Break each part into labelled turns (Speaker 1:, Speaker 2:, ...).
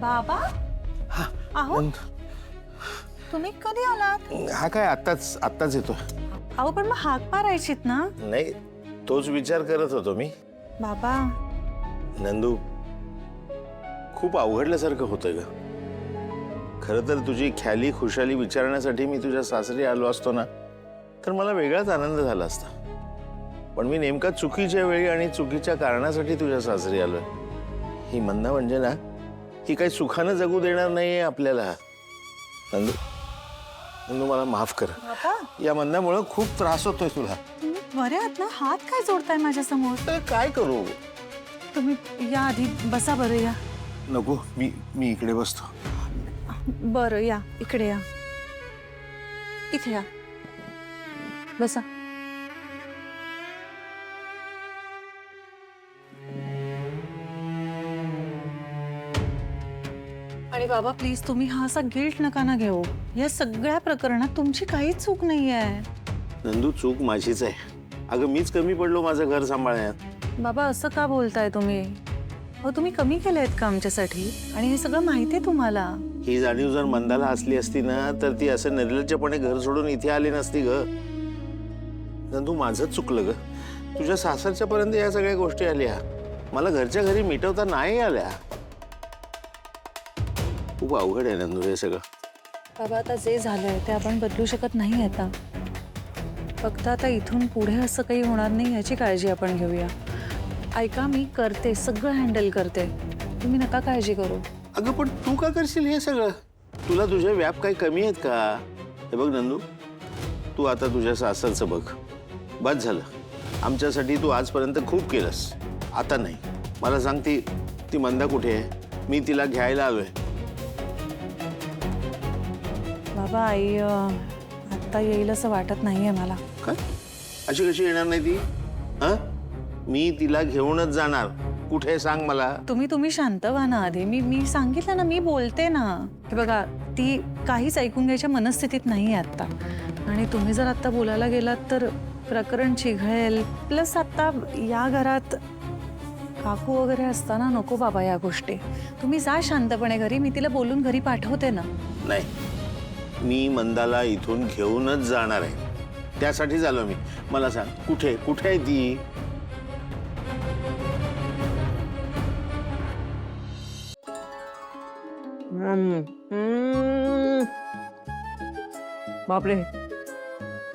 Speaker 1: बाबा अहो तुम्ही कधी आलात?
Speaker 2: हा काय आत्ताच येतो.
Speaker 1: अहो पण मग हाक मारायचीत ना.
Speaker 2: नाही तोच विचार करत होतो मी.
Speaker 1: बाबा
Speaker 2: नंदू खूप अवघडल्यासारखं होतं ग. खरं तर तुझी ख्याली खुशाली विचारण्यासाठी मी तुझ्या सासरी आलो असतो ना तर मला वेगळाच आनंद झाला असता. पण मी नेमका चुकीच्या वेळी आणि चुकीच्या कारणासाठी तुझ्या सासरी आलोय. ही मंदा म्हणजे ना ही काही सुखानं जगू देणार नाहीये आपल्याला. नंदू नंदू मला माफ कर.
Speaker 1: बाबा
Speaker 2: या मंदामुळे खूप त्रास होतोय तुला.
Speaker 1: तुम्ही बरे आहात ना? हात काय जोडताय माझ्या समोर?
Speaker 2: तर काय करू.
Speaker 1: तुम्ही या आधी बसा बरं. या
Speaker 2: नको मी इकडे बसतो.
Speaker 1: बरं या इकडे या. इथे या बसा. आणि बाबा प्लीज तुम्ही हा असा गिल्ट नका ना घेऊ. या सगळ्या प्रकरणात तुमची काहीच चूक नाहीये.
Speaker 2: नंदू चूक माझीच आहे. अगं मीच कमी पडलो माझं घर सांभाळण्यात.
Speaker 1: बाबा असं का बोलताय तुम्ही? हो तुम्ही कमी केलंयत का आमच्यासाठी? आणि हे सगळं माहिती आहे तुम्हाला.
Speaker 2: ही जाणीव जर मंदाला असली असती ना तर ती असं निर्लज्जपणे घर सोडून इथे आली नसती ग. नंदू माझंच चुकलं ग. तुझ्या सासरच्या पर्यंत या सगळ्या गोष्टी आल्या. मला घरच्या घरी मिटवता नाही आल्या. खूप अवघड आहे नंदू हे सगळं.
Speaker 1: बाबा आता जे झालंय ते आपण बदलू शकत नाही आता. फक्त आता इथून पुढे असं काही होणार नाही याची काळजी आपण घेऊया. ऐका मी करते सगळं हँडल करते. तुम्ही नका काळजी करू.
Speaker 2: अगं पण तू का करशील हे सगळं? तुला तुझे व्याप काही कमी आहेत का? हे बघ नंदू तू आता तुझ्या सासरचं बघ. बस झालं. आमच्यासाठी तू आजपर्यंत खूप केलंस. आता नाही. मला सांग ती मंदा कुठे आहे? मी तिला घ्यायला आलोय.
Speaker 1: बाबा आई आता येईल असं वाटत नाहीये मला.
Speaker 2: काय अशी कशी येणार नाही ती? हा मी तिला घेऊनच जाणार. कुठे सांग मला.
Speaker 1: तुम्ही शांत व्हा ना आधी. मी सांगितलं ना मी बोलते ना. हे बघा ती काहीच ऐकून घ्यायच्या मनस्थितीत नाही आहे आता. आणि तुम्ही जर आता बोलायला गेलात तर प्रकरण चिघळेल. प्लस आता या घरात काकू वगैरे असताना नको बाबा या गोष्टी. तुम्ही जा शांतपणे घरी. मी तिला बोलून घरी पाठवते ना.
Speaker 2: नाही मी मंदाला इथून घेऊनच जाणार आहे. त्यासाठी झालो मी. मला सांग कुठे आहे ती?
Speaker 3: बापरे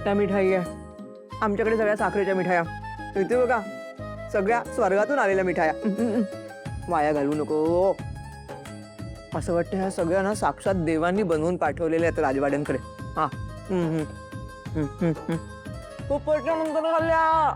Speaker 3: त्या मिठाई आहे. आमच्याकडे सगळ्या साखरेच्या मिठाया. इथे बघा सगळ्या स्वर्गातून आलेल्या मिठाया. वाया घालवू नको. असं वाटतं ह्या सगळ्या ना साक्षात देवांनी बनवून पाठवलेल्या आहेत राजवाड्यांकडे. हा खूप वर्षानंतर खाल्ल्या.